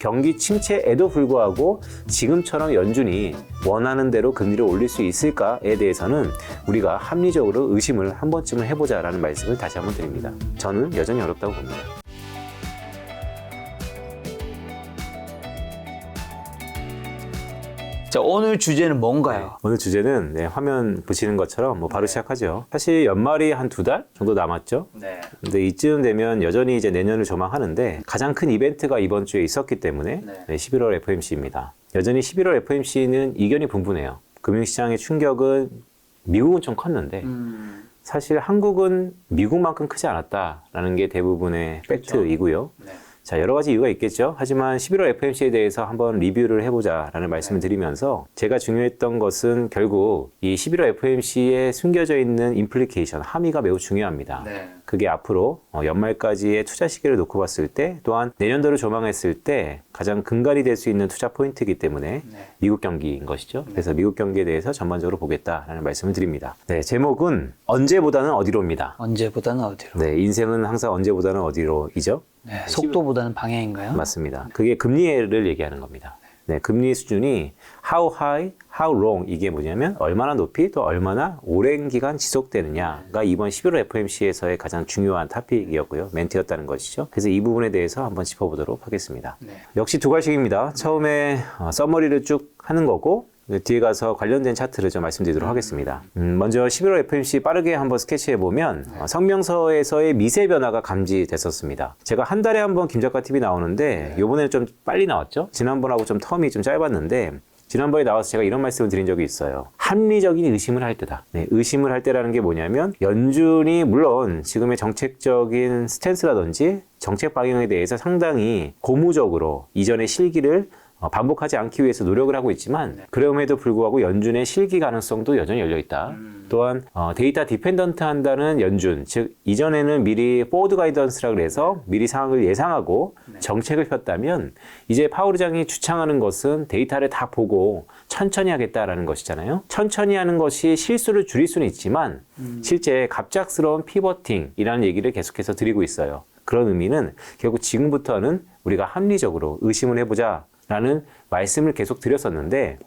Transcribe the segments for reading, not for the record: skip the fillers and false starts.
경기 침체에도 불구하고 지금처럼 연준이 원하는 대로 금리를 올릴 수 있을까에 대해서는 우리가 합리적으로 의심을 한 번쯤은 해보자라는 말씀을 다시 한번 드립니다. 저는 여전히 어렵다고 봅니다. 자, 오늘 주제는 뭔가요? 오늘 주제는 화면 보시는 것처럼 바로 시작하죠. 사실 연말이 한 2달 정도 남았죠. 네. 근데 이쯤 되면 여전히 이제 내년을 조망하는데 가장 큰 이벤트가 이번 주에 있었기 때문에 11월 FOMC입니다. 여전히 11월 FOMC는 이견이 분분해요. 금융시장의 충격은 미국은 좀 컸는데 사실 한국은 미국만큼 크지 않았다라는 게 대부분의 팩트이고요. 네. 자, 여러 가지 이유가 있겠죠. 하지만 11월 FOMC에 대해서 한번 리뷰를 해보자라는 말씀을 드리면서 제가 중요했던 것은 결국 이 11월 FOMC에 숨겨져 있는 임플리케이션, 함의가 매우 중요합니다. 네. 그게 앞으로 연말까지의 투자 시기를 놓고 봤을 때 또한 내년도를 조망했을 때 가장 근간이 될 수 있는 투자 포인트이기 때문에 미국 경기인 것이죠. 그래서 미국 경기에 대해서 전반적으로 보겠다라는 말씀을 드립니다. 네, 제목은 언제보다는 어디로입니다. 언제보다는 어디로? 네, 인생은 항상 언제보다는 어디로이죠. 네, 속도보다는 방향인가요? 맞습니다. 그게 금리를 얘기하는 겁니다. 네, 금리 수준이 how high, how long 이게 뭐냐면 얼마나 높이 또 얼마나 오랜 기간 지속되느냐가 이번 11월 FOMC에서의 가장 중요한 토픽이었고요. 멘트였다는 것이죠. 그래서 이 부분에 대해서 한번 짚어보도록 하겠습니다. 네. 역시 두 가지입니다. 처음에 서머리를 쭉 하는 거고 뒤에 가서 관련된 차트를 좀 말씀드리도록 하겠습니다. 먼저 11월 FOMC 빠르게 한번 스케치해보면 성명서에서의 미세 변화가 감지됐었습니다. 제가 한 달에 한 번 김작가TV 나오는데 요번에는 좀 빨리 나왔죠? 지난번하고 좀 텀이 좀 짧았는데 지난번에 나와서 제가 이런 말씀을 드린 적이 있어요. 합리적인 의심을 할 때다. 네, 의심을 할 때라는 게 뭐냐면 연준이 물론 지금의 정책적인 스탠스라든지 정책 방향에 대해서 상당히 고무적으로 이전의 실기를 반복하지 않기 위해서 노력을 하고 있지만 그럼에도 불구하고 연준의 실기 가능성도 여전히 열려있다. 또한 데이터 디펜던트 한다는 연준, 즉 이전에는 미리 포워드 가이던스라 그래서 미리 상황을 예상하고 정책을 폈다면 이제 파월 의장이 주창하는 것은 데이터를 다 보고 천천히 하겠다라는 것이잖아요. 천천히 하는 것이 실수를 줄일 수는 있지만 실제 갑작스러운 피버팅이라는 얘기를 계속해서 드리고 있어요. 그런 의미는 결국 지금부터는 우리가 합리적으로 의심을 해보자 라는 말씀을 계속 드렸었는데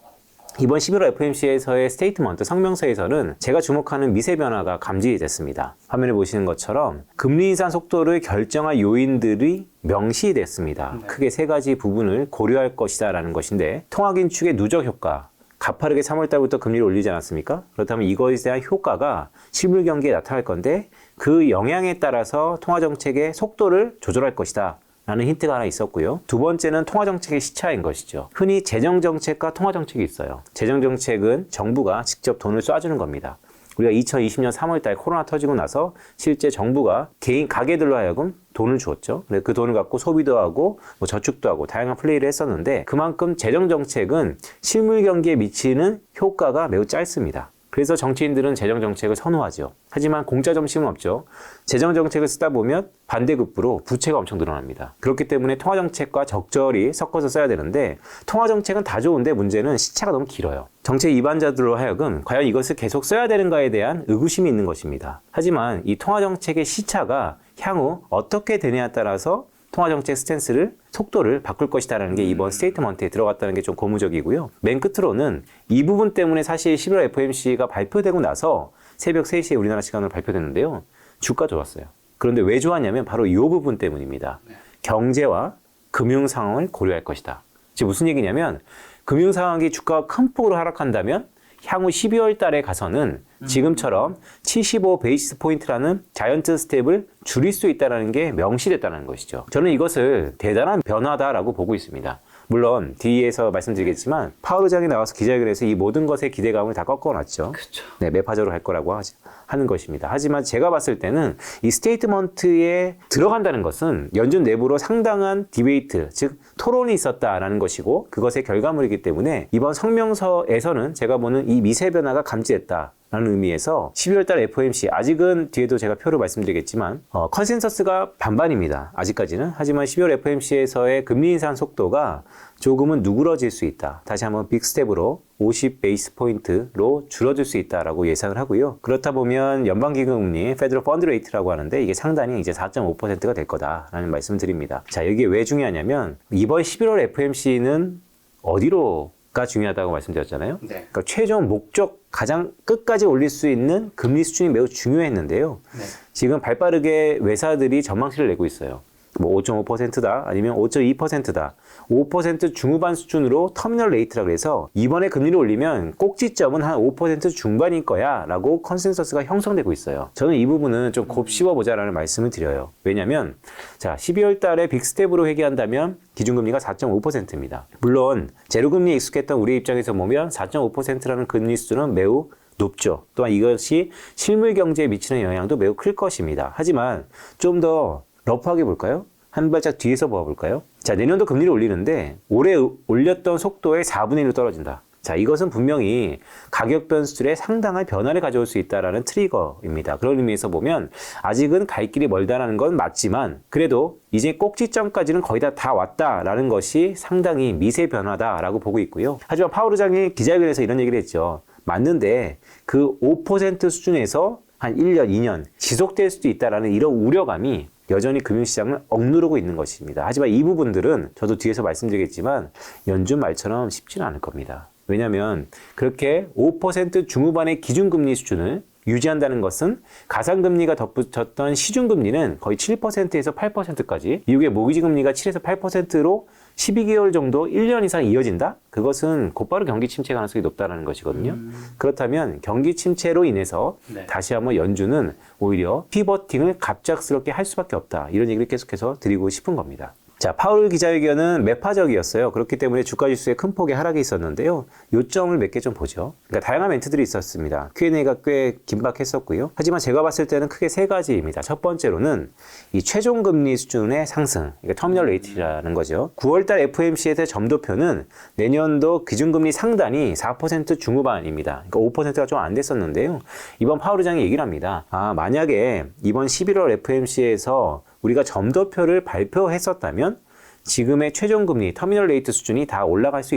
이번 11월 FOMC에서의 스테이트먼트 성명서에서는 제가 주목하는 미세 변화가 감지됐습니다. 화면에 보시는 것처럼 금리 인상 속도를 결정할 요인들이 명시됐습니다. 크게 세 가지 부분을 고려할 것이다 라는 것인데 통화긴축의 누적 효과, 가파르게 3월달부터 금리를 올리지 않았습니까? 그렇다면 이것에 대한 효과가 실물 경기에 나타날 건데 그 영향에 따라서 통화정책의 속도를 조절할 것이다 라는 힌트가 하나 있었고요. 두 번째는 통화정책의 시차인 것이죠. 흔히 재정정책과 통화정책이 있어요. 재정정책은 정부가 직접 돈을 쏴주는 겁니다. 우리가 2020년 3월달 코로나 터지고 나서 실제 정부가 개인 가게들로 하여금 돈을 주었죠. 그 돈을 갖고 소비도 하고 저축도 하고 다양한 플레이를 했었는데 그만큼 재정정책은 실물 경기에 미치는 효과가 매우 짧습니다. 그래서 정치인들은 재정정책을 선호하죠. 하지만 공짜 점심은 없죠. 재정정책을 쓰다 보면 반대급부로 부채가 엄청 늘어납니다. 그렇기 때문에 통화정책과 적절히 섞어서 써야 되는데 통화정책은 다 좋은데 문제는 시차가 너무 길어요. 정책 입안자들로 하여금 과연 이것을 계속 써야 되는가에 대한 의구심이 있는 것입니다. 하지만 이 통화정책의 시차가 향후 어떻게 되냐에 따라서 통화정책 스탠스를 속도를 바꿀 것이다라는 게 이번 스테이트먼트에 들어갔다는 게 좀 고무적이고요. 맨 끝으로는 이 부분 때문에 사실 11월 FOMC가 발표되고 나서 새벽 3시에 우리나라 시간으로 발표됐는데요. 주가 좋았어요. 그런데 왜 좋았냐면 바로 이 부분 때문입니다. 경제와 금융 상황을 고려할 것이다. 즉 무슨 얘기냐면 금융 상황이 주가가 큰 폭으로 하락한다면 향후 12월 달에 가서는 지금처럼 75 베이시스 포인트라는 자이언트 스텝을 줄일 수 있다는 게 명시됐다는 것이죠. 저는 이것을 대단한 변화다라고 보고 있습니다. 물론 뒤에서 말씀드리겠지만 파월 의장이 나와서 기자회견에서 이 모든 것의 기대감을 다 꺾어놨죠. 그쵸. 네, 매파적으로 할 거라고 하는 것입니다. 하지만 제가 봤을 때는 이 스테이트먼트에 들어간다는 것은 연준 내부로 상당한 디베이트, 즉 토론이 있었다라는 것이고 그것의 결과물이기 때문에 이번 성명서에서는 제가 보는 이 미세 변화가 감지됐다. 라는 의미에서 12월달 FOMC 아직은 뒤에도 제가 표를 말씀드리겠지만 컨센서스가 반반입니다. 아직까지는. 하지만 12월 FOMC에서의 금리 인상 속도가 조금은 누그러질 수 있다. 다시 한번 빅스텝으로 50 베이스 포인트로 줄어들 수 있다라고 예상을 하고요. 그렇다 보면 연방기금리 페더럴 펀드 레이트라고 하는데 이게 상단이 이제 4.5%가 될 거다라는 말씀을 드립니다. 자, 이게 왜 중요하냐면 이번 11월 FOMC는 어디로가 중요하다고 말씀드렸잖아요. 네. 그러니까 최종 목적 가장 끝까지 올릴 수 있는 금리 수준이 매우 중요했는데요. 네. 지금 발빠르게 외사들이 전망치를 내고 있어요. 뭐 5.5%다 아니면 5.2%다 5% 중후반 수준으로 터미널 레이트라고 해서 이번에 금리를 올리면 꼭지점은 한 5% 중반일 거야 라고 컨센서스가 형성되고 있어요. 저는 이 부분은 좀 곱씹어 보자라는 말씀을 드려요. 왜냐면 자 12월 달에 빅스텝으로 회귀한다면 기준금리가 4.5%입니다. 물론 제로금리에 익숙했던 우리 입장에서 보면 4.5%라는 금리 수준은 매우 높죠. 또한 이것이 실물 경제에 미치는 영향도 매우 클 것입니다. 하지만 좀 더 러프하게 볼까요? 한 발짝 뒤에서 보아볼까요? 자, 내년도 금리를 올리는데 올해 올렸던 속도의 4분의 1로 떨어진다. 자, 이것은 분명히 가격 변수들의 상당한 변화를 가져올 수 있다는 트리거입니다. 그런 의미에서 보면 아직은 갈 길이 멀다는 건 맞지만 그래도 이제 꼭지점까지는 거의 다 왔다라는 것이 상당히 미세 변화다라고 보고 있고요. 하지만 파월 의장이 기자회견에서 이런 얘기를 했죠. 맞는데 그 5% 수준에서 한 1년, 2년 지속될 수도 있다라는 이런 우려감이 여전히 금융시장을 억누르고 있는 것입니다. 하지만 이 부분들은 저도 뒤에서 말씀드리겠지만 연준 말처럼 쉽지는 않을 겁니다. 왜냐하면 그렇게 5% 중후반의 기준금리 수준을 유지한다는 것은 가상금리가 덧붙였던 시중금리는 거의 7%에서 8%까지 미국의 모기지금리가 7에서 8%로 12개월 정도 1년 이상 이어진다? 그것은 곧바로 경기 침체 가능성이 높다는 것이거든요. 그렇다면 경기 침체로 인해서 네. 다시 한번 연준은 오히려 피버팅을 갑작스럽게 할 수밖에 없다. 이런 얘기를 계속해서 드리고 싶은 겁니다. 자, 파월 기자회견은 매파적이었어요. 그렇기 때문에 주가지수에 큰 폭의 하락이 있었는데요. 요점을 몇 개 좀 보죠. 그러니까 다양한 멘트들이 있었습니다. Q&A가 꽤 긴박했었고요. 하지만 제가 봤을 때는 크게 세 가지입니다. 첫 번째로는 이 최종 금리 수준의 상승, 그러니까 터미널 레이트라는 거죠. 9월달 FOMC에서의 점도표는 내년도 기준금리 상단이 4% 중후반입니다. 그러니까 5%가 좀 안 됐었는데요. 이번 파월 의장이 얘기를 합니다. 만약에 이번 11월 FOMC에서 우리가 점도표를 발표했었다면 지금의 최종금리 터미널 레이트 수준이 다 올라갈 수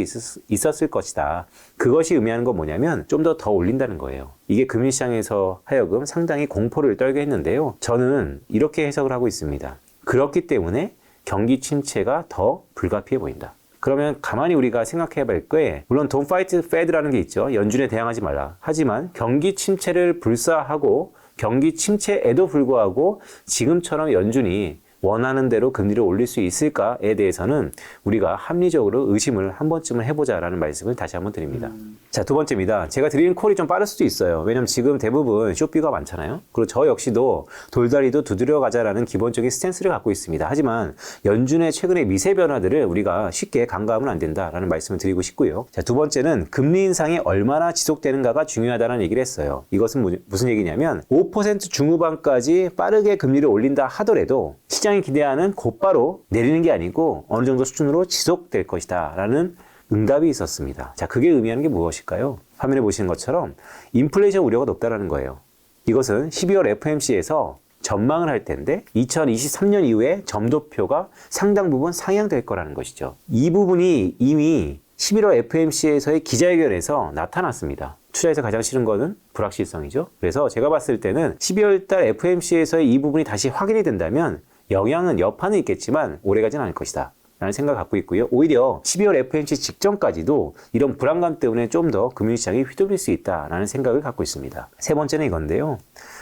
있었을 것이다. 그것이 의미하는 건 뭐냐면 좀 더 올린다는 거예요. 이게 금융시장에서 하여금 상당히 공포를 떨게 했는데요. 저는 이렇게 해석을 하고 있습니다. 그렇기 때문에 경기 침체가 더 불가피해 보인다. 그러면 가만히 우리가 생각해 볼 게 물론 Don't Fight Fed라는 게 있죠. 연준에 대항하지 말라. 하지만 경기 침체를 불사하고 경기 침체에도 불구하고 지금처럼 연준이 원하는 대로 금리를 올릴 수 있을까에 대해서는 우리가 합리적으로 의심을 한 번쯤은 해보자라는 말씀을 다시 한번 드립니다. 자, 두 번째입니다. 제가 드리는 콜이 좀 빠를 수도 있어요. 왜냐면 지금 대부분 쇼비가 많잖아요. 그리고 저 역시도 돌다리도 두드려 가자라는 기본적인 스탠스를 갖고 있습니다. 하지만 연준의 최근의 미세 변화들을 우리가 쉽게 간과하면 안 된다라는 말씀을 드리고 싶고요. 자, 두 번째는 금리 인상이 얼마나 지속되는가가 중요하다는 얘기를 했어요. 이것은 무슨 얘기냐면 5% 중후반까지 빠르게 금리를 올린다 하더라도 시장이 기대하는 곧바로 내리는 게 아니고 어느 정도 수준으로 지속될 것이다 라는 응답이 있었습니다. 자, 그게 의미하는 게 무엇일까요? 화면에 보시는 것처럼 인플레이션 우려가 높다는 거예요. 이것은 12월 FOMC에서 전망을 할 텐데 2023년 이후에 점도표가 상당 부분 상향될 거라는 것이죠. 이 부분이 이미 11월 FOMC에서의 기자회견에서 나타났습니다. 투자에서 가장 싫은 거는 불확실성이죠. 그래서 제가 봤을 때는 12월 달 FOMC에서의 이 부분이 다시 확인이 된다면 영향은 여파는 있겠지만 오래가진 않을 것이다 라는 생각을 갖고 있고요. 오히려 12월 FOMC 직전까지도 이런 불안감 때문에 좀 더 금융시장이 휘둘릴 수 있다라는 생각을 갖고 있습니다. 세 번째는 이건데요.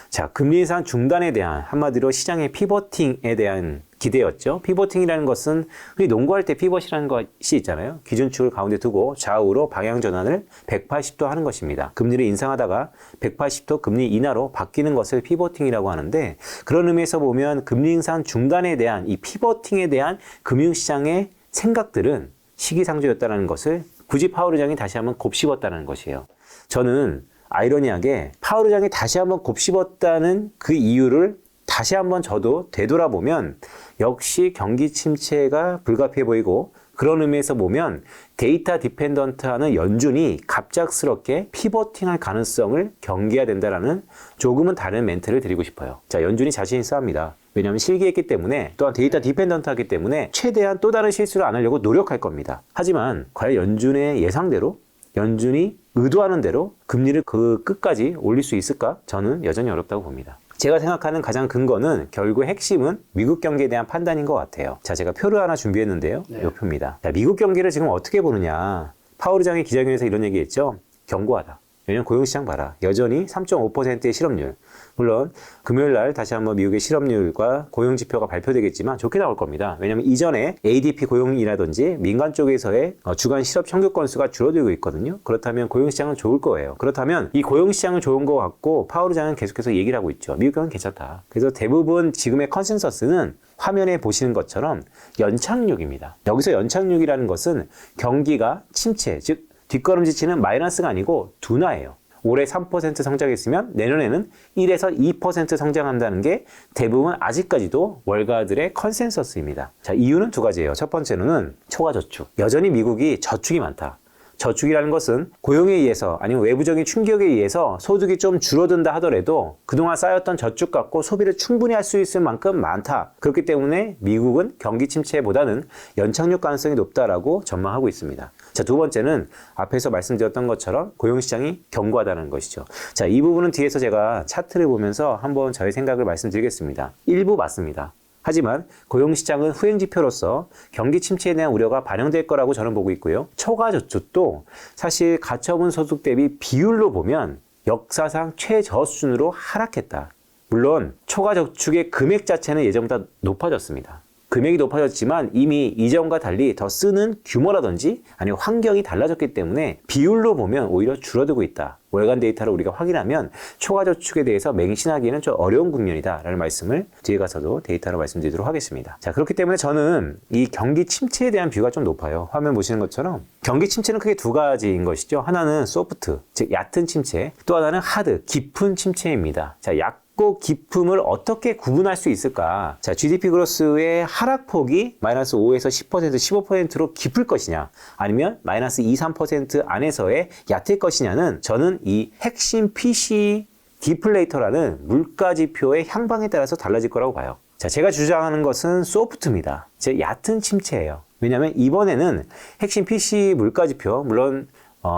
자, 금리 인상 중단에 대한 한마디로 시장의 피버팅에 대한 기대였죠. 피버팅이라는 것은 흔히 농구할 때 피벗이라는 것이 있잖아요. 기준축을 가운데 두고 좌우로 방향 전환을 180도 하는 것입니다. 금리를 인상하다가 180도 금리 인하로 바뀌는 것을 피버팅이라고 하는데 그런 의미에서 보면 금리 인상 중단에 대한 이 피버팅에 대한 금융시장의 생각들은 시기상조였다는 것을 굳이 파월 의장이 다시 한번 곱씹었다는 것이에요. 저는 아이러니하게 파월 의장이 다시 한번 곱씹었다는 그 이유를 다시 한번 저도 되돌아보면 역시 경기 침체가 불가피해 보이고 그런 의미에서 보면 데이터 디펜던트하는 연준이 갑작스럽게 피보팅할 가능성을 경계해야 된다라는 조금은 다른 멘트를 드리고 싶어요. 자, 연준이 자신 있어 합니다. 왜냐하면 실기했기 때문에 또한 데이터 디펜던트하기 때문에 최대한 또 다른 실수를 안 하려고 노력할 겁니다. 하지만 과연 연준의 예상대로 연준이 의도하는 대로 금리를 그 끝까지 올릴 수 있을까? 저는 여전히 어렵다고 봅니다. 제가 생각하는 가장 근거는 결국 핵심은 미국 경기에 대한 판단인 것 같아요. 자, 제가 표를 하나 준비했는데요. 이 표입니다. 자, 미국 경기를 지금 어떻게 보느냐. 파월 의장이 기자회견에서 이런 얘기했죠. 견고하다. 왜냐면 고용시장 봐라. 여전히 3.5%의 실업률. 물론 금요일 날 다시 한번 미국의 실업률과 고용지표가 발표되겠지만 좋게 나올 겁니다. 왜냐하면 이전에 ADP 고용이라든지 민간 쪽에서의 주간 실업 청구 건수가 줄어들고 있거든요. 그렇다면 고용시장은 좋을 거예요. 그렇다면 이 고용시장은 좋은 것 같고 파월 의장은 계속해서 얘기를 하고 있죠. 미국 경기는 괜찮다. 그래서 대부분 지금의 컨센서스는 화면에 보시는 것처럼 연착륙입니다. 여기서 연착륙이라는 것은 경기가 침체, 즉 뒷걸음질치는 마이너스가 아니고 둔화예요. 올해 3% 성장했으면 내년에는 1에서 2% 성장한다는 게 대부분 아직까지도 월가들의 컨센서스입니다. 자, 이유는 두 가지예요. 첫 번째로는 초과 저축. 여전히 미국이 저축이 많다. 저축이라는 것은 고용에 의해서 아니면 외부적인 충격에 의해서 소득이 좀 줄어든다 하더라도 그동안 쌓였던 저축 갖고 소비를 충분히 할 수 있을 만큼 많다. 그렇기 때문에 미국은 경기 침체보다는 연착륙 가능성이 높다라고 전망하고 있습니다. 자, 두 번째는 앞에서 말씀드렸던 것처럼 고용시장이 견고하다는 것이죠. 자, 이 부분은 뒤에서 제가 차트를 보면서 한번 저의 생각을 말씀드리겠습니다. 일부 맞습니다. 하지만 고용시장은 후행지표로서 경기 침체에 대한 우려가 반영될 거라고 저는 보고 있고요. 초과 저축도 사실 가처분 소득 대비 비율로 보면 역사상 최저수준으로 하락했다. 물론 초과 저축의 금액 자체는 예전보다 높아졌습니다. 금액이 높아졌지만 이미 이전과 달리 더 쓰는 규모라든지 아니면 환경이 달라졌기 때문에 비율로 보면 오히려 줄어들고 있다. 월간 데이터를 우리가 확인하면 초과 저축에 대해서 맹신하기는 좀 어려운 국면이다라는 말씀을 뒤에 가서도 데이터로 말씀드리도록 하겠습니다. 자, 그렇기 때문에 저는 이 경기 침체에 대한 뷰가 좀 높아요. 화면 보시는 것처럼 경기 침체는 크게 두 가지인 것이죠. 하나는 소프트, 즉 얕은 침체, 또 하나는 하드, 깊은 침체입니다. 자, 얕고 깊음을 어떻게 구분할 수 있을까? 자, GDP 그로스의 하락폭이 마이너스 5에서 10%, 15%로 깊을 것이냐, 아니면 마이너스 2, 3% 안에서의 얕을 것이냐는 저는 이 핵심 PC 디플레이터라는 물가지표의 향방에 따라서 달라질 거라고 봐요. 자, 제가 주장하는 것은 소프트입니다. 즉 얕은 침체예요. 왜냐하면 이번에는 핵심 PC 물가지표, 물론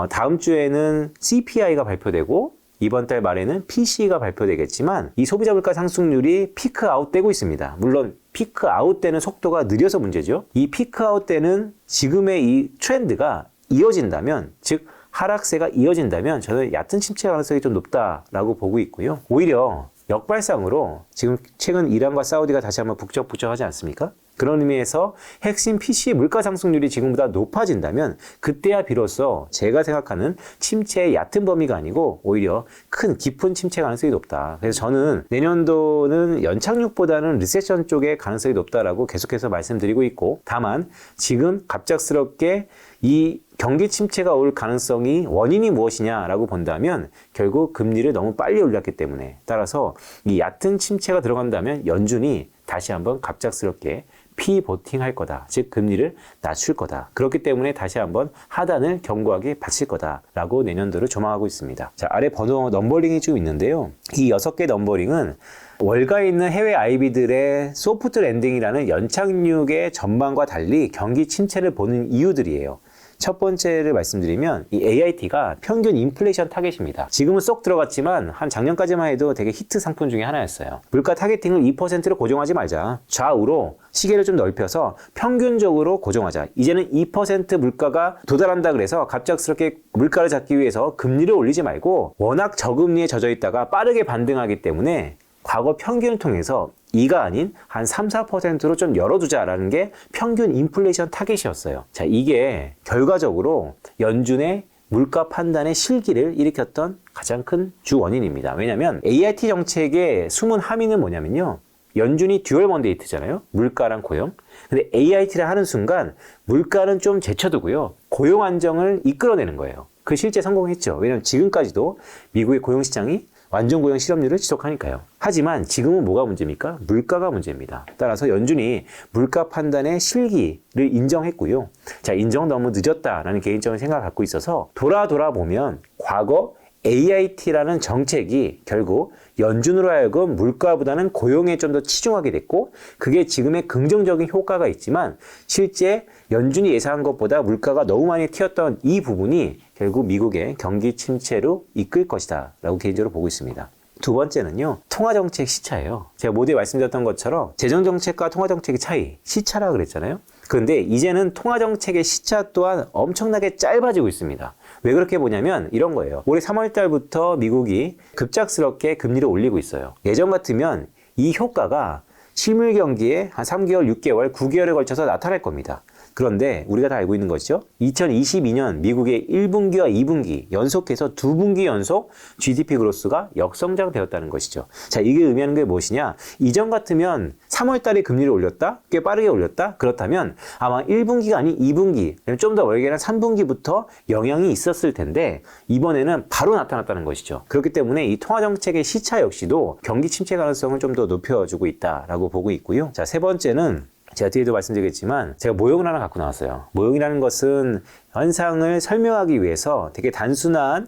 다음 주에는 CPI가 발표되고 이번 달 말에는 PCE가 발표되겠지만 이 소비자 물가 상승률이 피크 아웃 되고 있습니다. 물론 피크 아웃 되는 속도가 느려서 문제죠. 이 피크 아웃 되는 지금의 이 트렌드가 이어진다면, 즉 하락세가 이어진다면 저는 얕은 침체 가능성이 좀 높다라고 보고 있고요. 오히려 역발상으로 지금 최근 이란과 사우디가 다시 한번 북적북적하지 않습니까? 그런 의미에서 핵심 PC 물가 상승률이 지금보다 높아진다면 그때야 비로소 제가 생각하는 침체의 얕은 범위가 아니고 오히려 큰 깊은 침체 가능성이 높다. 그래서 저는 내년도는 연착륙보다는 리세션 쪽에 가능성이 높다라고 계속해서 말씀드리고 있고, 다만 지금 갑작스럽게 이 경기 침체가 올 가능성이 원인이 무엇이냐라고 본다면 결국 금리를 너무 빨리 올렸기 때문에, 따라서 이 얕은 침체가 들어간다면 연준이 다시 한번 갑작스럽게 피보팅 할 거다. 즉 금리를 낮출 거다. 그렇기 때문에 다시 한번 하단을 견고하게 받칠 거다라고 내년도를 조망하고 있습니다. 자, 아래 번호 넘버링이 좀 있는데요. 이 6개 넘버링은 월가에 있는 해외 IB들의 소프트 랜딩이라는 연착륙의 전망과 달리 경기 침체를 보는 이유들이에요. 첫 번째를 말씀드리면 이 AIT가 평균 인플레이션 타겟입니다. 지금은 쏙 들어갔지만 한 작년까지만 해도 되게 히트 상품 중에 하나였어요. 물가 타겟팅을 2%로 고정하지 말자. 좌우로 시계를 좀 넓혀서 평균적으로 고정하자. 이제는 2% 물가가 도달한다 그래서 갑작스럽게 물가를 잡기 위해서 금리를 올리지 말고 워낙 저금리에 젖어 있다가 빠르게 반등하기 때문에 과거 평균을 통해서 2가 아닌 한 3, 4%로 좀 열어두자라는 게 평균 인플레이션 타겟이었어요. 자, 이게 결과적으로 연준의 물가 판단의 실기를 일으켰던 가장 큰 주 원인입니다. 왜냐하면 AIT 정책의 숨은 함의는 뭐냐면요. 연준이 듀얼 먼데이트잖아요. 물가랑 고용. 근데 AIT를 하는 순간 물가는 좀 제쳐두고요. 고용 안정을 이끌어내는 거예요. 그 실제 성공했죠. 왜냐하면 지금까지도 미국의 고용 시장이 완전 고용 실업률을 지속하니까요. 하지만 지금은 뭐가 문제입니까? 물가가 문제입니다. 따라서 연준이 물가 판단의 실기를 인정했고요. 자, 인정 너무 늦었다라는 개인적인 생각을 갖고 있어서 돌아보면 과거 AIT라는 정책이 결국 연준으로 하여금 물가보다는 고용에 좀 더 치중하게 됐고 그게 지금의 긍정적인 효과가 있지만 실제 연준이 예상한 것보다 물가가 너무 많이 튀었던 이 부분이 결국 미국의 경기 침체로 이끌 것이다 라고 개인적으로 보고 있습니다. 두 번째는요. 통화정책 시차예요. 제가 모두에 말씀드렸던 것처럼 재정정책과 통화정책의 차이, 시차라고 그랬잖아요. 그런데 이제는 통화정책의 시차 또한 엄청나게 짧아지고 있습니다. 왜 그렇게 보냐면 이런 거예요. 올해 3월 달부터 미국이 급작스럽게 금리를 올리고 있어요. 예전 같으면 이 효과가 실물 경기에 한 3개월, 6개월, 9개월에 걸쳐서 나타날 겁니다. 그런데 우리가 다 알고 있는 것이죠. 2022년 미국의 1분기와 2분기 연속해서 2분기 연속 GDP 그로스가 역성장되었다는 것이죠. 자, 이게 의미하는 게 무엇이냐? 이전 같으면 3월 달에 금리를 올렸다? 꽤 빠르게 올렸다? 그렇다면 아마 1분기가 아닌 2분기, 좀 더 멀게는 3분기부터 영향이 있었을 텐데 이번에는 바로 나타났다는 것이죠. 그렇기 때문에 이 통화정책의 시차 역시도 경기 침체 가능성을 좀 더 높여주고 있다라고 보고 있고요. 자, 세 번째는 제가 뒤에도 말씀드리겠지만 제가 모형을 하나 갖고 나왔어요. 모형이라는 것은 현상을 설명하기 위해서 되게 단순한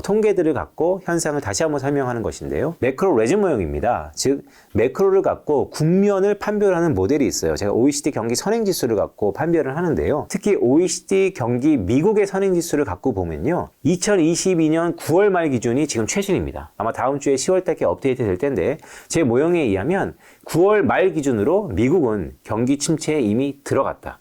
통계들을 갖고 현상을 다시 한번 설명하는 것인데요. 매크로 레진 모형입니다. 즉 매크로를 갖고 국면을 판별하는 모델이 있어요. 제가 OECD 경기 선행지수를 갖고 판별을 하는데요. 특히 OECD 경기 미국의 선행지수를 갖고 보면요. 2022년 9월 말 기준이 지금 최신입니다. 아마 다음 주에 10월 달께 업데이트 될 텐데 제 모형에 의하면 9월 말 기준으로 미국은 경기 침체에 이미 들어갔다.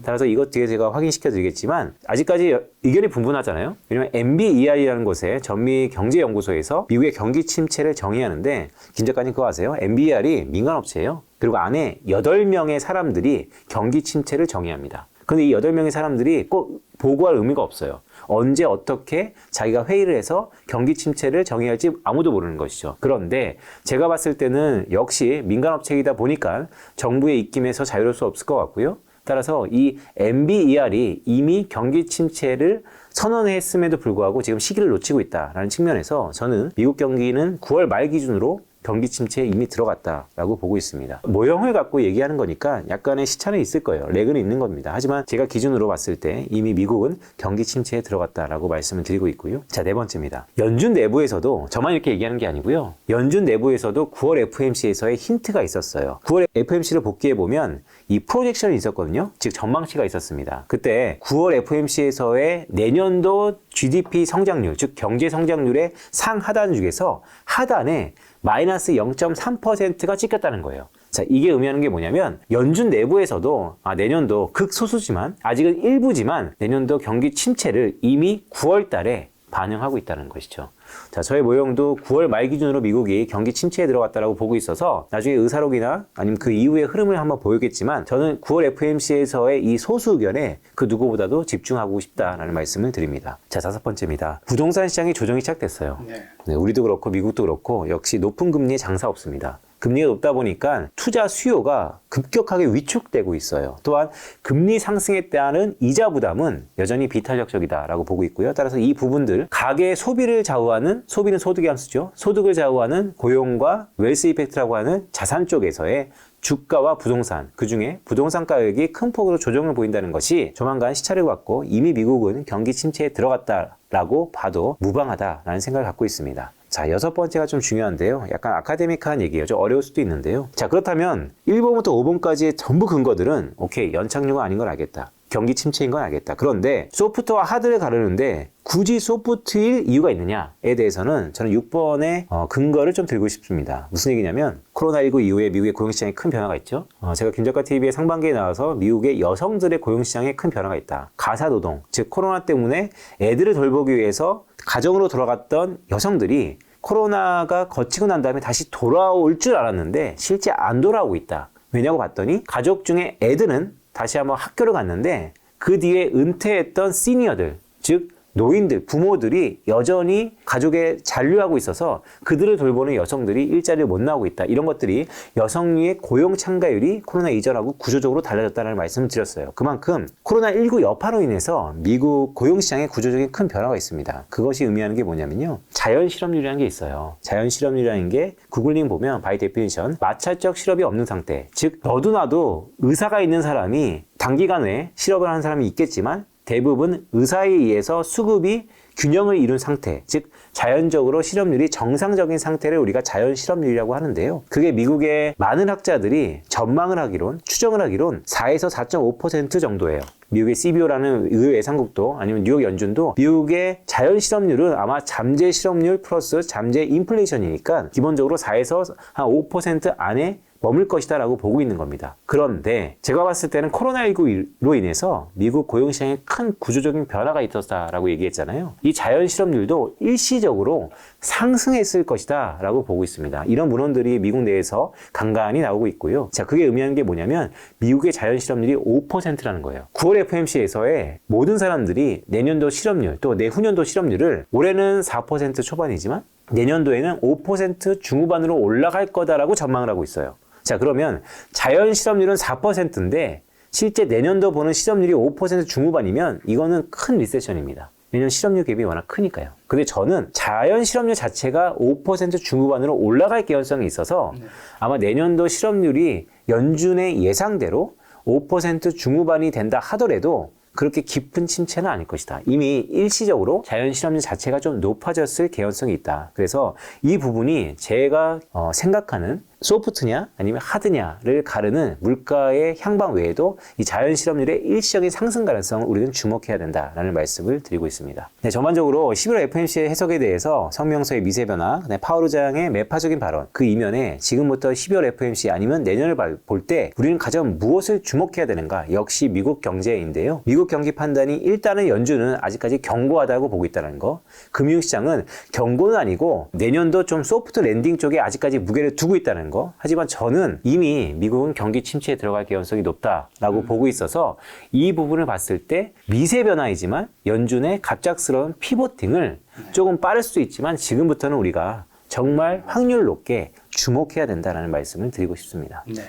따라서 이것 뒤에 제가 확인시켜 드리겠지만 아직까지 의견이 분분하잖아요. 왜냐하면 MBER이라는 곳에 전미 경제연구소에서 미국의 경기 침체를 정의하는데 김 작가님 그거 아세요? MBER이 민간업체예요. 그리고 안에 8명의 사람들이 경기 침체를 정의합니다. 근데 이 8명의 사람들이 꼭 보고할 의미가 없어요. 언제 어떻게 자기가 회의를 해서 경기 침체를 정의할지 아무도 모르는 것이죠. 그런데 제가 봤을 때는 역시 민간업체이다 보니까 정부의 입김에서 자유로울 수 없을 것 같고요. 따라서 이 MBER이 이미 경기 침체를 선언했음에도 불구하고 지금 시기를 놓치고 있다라는 측면에서 저는 미국 경기는 9월 말 기준으로 경기 침체에 이미 들어갔다라고 보고 있습니다. 모형을 갖고 얘기하는 거니까 약간의 시차는 있을 거예요. 렉은 있는 겁니다. 하지만 제가 기준으로 봤을 때 이미 미국은 경기 침체에 들어갔다라고 말씀을 드리고 있고요. 자, 네 번째입니다. 연준 내부에서도 저만 이렇게 얘기하는 게 아니고요. 연준 내부에서도 9월 FOMC에서의 힌트가 있었어요. 9월 FOMC를 복귀해 보면 이 프로젝션이 있었거든요. 즉 전망치가 있었습니다. 그때 9월 FOMC에서의 내년도 GDP 성장률, 즉 경제 성장률의 상하단 중에서 하단에 마이너스 0.3%가 찍혔다는 거예요. 자, 이게 의미하는 게 뭐냐면 연준 내부에서도 내년도 극소수지만 아직은 일부지만 내년도 경기 침체를 이미 9월 달에 반영하고 있다는 것이죠. 자, 저의 모형도 9월 말 기준으로 미국이 경기 침체에 들어갔다라고 보고 있어서 나중에 의사록이나 아니면 그 이후의 흐름을 한번 보이겠지만 저는 9월 FOMC에서의 이 소수 의견에 그 누구보다도 집중하고 싶다라는 말씀을 드립니다. 자, 다섯 번째입니다. 부동산 시장의 조정이 시작됐어요. 네, 우리도 그렇고 미국도 그렇고 역시 높은 금리에 장사 없습니다. 금리가 높다 보니까 투자 수요가 급격하게 위축되고 있어요. 또한 금리 상승에 따른 이자 부담은 여전히 비탄력적이다라고 보고 있고요. 따라서 이 부분들 가계 소비를 좌우하는 소비는 소득의 함수죠. 소득을 좌우하는 고용과 웰스 이펙트라고 하는 자산 쪽에서의 주가와 부동산, 그중에 부동산 가격이 큰 폭으로 조정을 보인다는 것이 조만간 시차를 갖고 이미 미국은 경기 침체에 들어갔다라고 봐도 무방하다라는 생각을 갖고 있습니다. 자, 여섯 번째가 좀 중요한데요. 약간 아카데믹한 얘기예요. 좀 어려울 수도 있는데요. 자, 그렇다면 1번부터 5번까지의 전부 근거들은 오케이, 연착륙은 아닌 걸 알겠다. 경기 침체인 건 알겠다. 그런데 소프트와 하드를 가르는데 굳이 소프트일 이유가 있느냐에 대해서는 저는 6번의 근거를 좀 들고 싶습니다. 무슨 얘기냐면 코로나19 이후에 미국의 고용시장에 큰 변화가 있죠. 제가 김작가TV의 상반기에 나와서 미국의 여성들의 고용시장에 큰 변화가 있다. 가사노동, 즉 코로나 때문에 애들을 돌보기 위해서 가정으로 돌아갔던 여성들이 코로나가 거치고 난 다음에 다시 돌아올 줄 알았는데 실제 안 돌아오고 있다. 왜냐고 봤더니 가족 중에 애들은 다시 한번 학교를 갔는데 그 뒤에 은퇴했던 시니어들, 즉 노인들, 부모들이 여전히 가족에 잔류하고 있어서 그들을 돌보는 여성들이 일자리를 못 나오고 있다. 이런 것들이 여성의 고용 참가율이 코로나 이전하고 구조적으로 달라졌다는 말씀을 드렸어요. 그만큼 코로나19 여파로 인해서 미국 고용시장에 구조적인 큰 변화가 있습니다. 그것이 의미하는 게 뭐냐면요. 자연 실업률이라는 게 있어요. 자연 실업률이라는 게 구글링 보면 바이 데피니션 마찰적 실업이 없는 상태. 즉 너도 나도 의사가 있는 사람이 단기간에 실업을 하는 사람이 있겠지만 대부분 의사에 의해서 수급이 균형을 이룬 상태, 즉 자연적으로 실업률이 정상적인 상태를 우리가 자연 실업률이라고 하는데요. 그게 미국의 많은 학자들이 전망을 하기론, 추정을 하기론 4에서 4.5% 정도예요. 미국의 CBO라는 의회 예상국도 아니면 뉴욕 연준도 미국의 자연 실업률은 아마 잠재 실업률 플러스 잠재 인플레이션이니까 기본적으로 4에서 한 5% 안에 머물 것이다 라고 보고 있는 겁니다. 그런데 제가 봤을 때는 코로나19로 인해서 미국 고용시장에 큰 구조적인 변화가 있었다라고 얘기했잖아요. 이 자연 실업률도 일시적으로 상승했을 것이다 라고 보고 있습니다. 이런 문헌들이 미국 내에서 간간히 나오고 있고요. 자, 그게 의미하는 게 뭐냐면 미국의 자연 실업률이 5%라는 거예요. 9월 FOMC에서의 모든 사람들이 내년도 실업률 또 내후년도 실업률을 올해는 4% 초반이지만 내년도에는 5% 중후반으로 올라갈 거다라고 전망을 하고 있어요. 자, 그러면 자연 실업률은 4%인데 실제 내년도 보는 실업률이 5% 중후반이면 이거는 큰 리세션입니다. 왜냐면 실업률 갭이 워낙 크니까요. 근데 저는 자연 실업률 자체가 5% 중후반으로 올라갈 개연성이 있어서 아마 내년도 실업률이 연준의 예상대로 5% 중후반이 된다 하더라도 그렇게 깊은 침체는 아닐 것이다. 이미 일시적으로 자연 실업률 자체가 좀 높아졌을 개연성이 있다. 그래서 이 부분이 제가 생각하는 소프트냐 아니면 하드냐를 가르는 물가의 향방 외에도 이 자연 실업률의 일시적인 상승 가능성을 우리는 주목해야 된다라는 말씀을 드리고 있습니다. 네, 전반적으로 11월 FOMC의 해석에 대해서 성명서의 미세 변화, 파월 의장의 매파적인 발언, 그 이면에 지금부터 12월 FOMC 아니면 내년을 볼 때 우리는 가장 무엇을 주목해야 되는가? 역시 미국 경제인데요. 미국 경기 판단이 일단은 연준은 아직까지 견고하다고 보고 있다는 거. 금융시장은 견고는 아니고 내년도 좀 소프트 랜딩 쪽에 아직까지 무게를 두고 있다는 거. 하지만 저는 이미 미국은 경기 침체에 들어갈 개연성이 높다라고 보고 있어서 이 부분을 봤을 때 미세 변화이지만 연준의 갑작스러운 피보팅을 조금 빠를 수 있지만 지금부터는 우리가 정말 확률 높게 주목해야 된다는 말씀을 드리고 싶습니다. 네.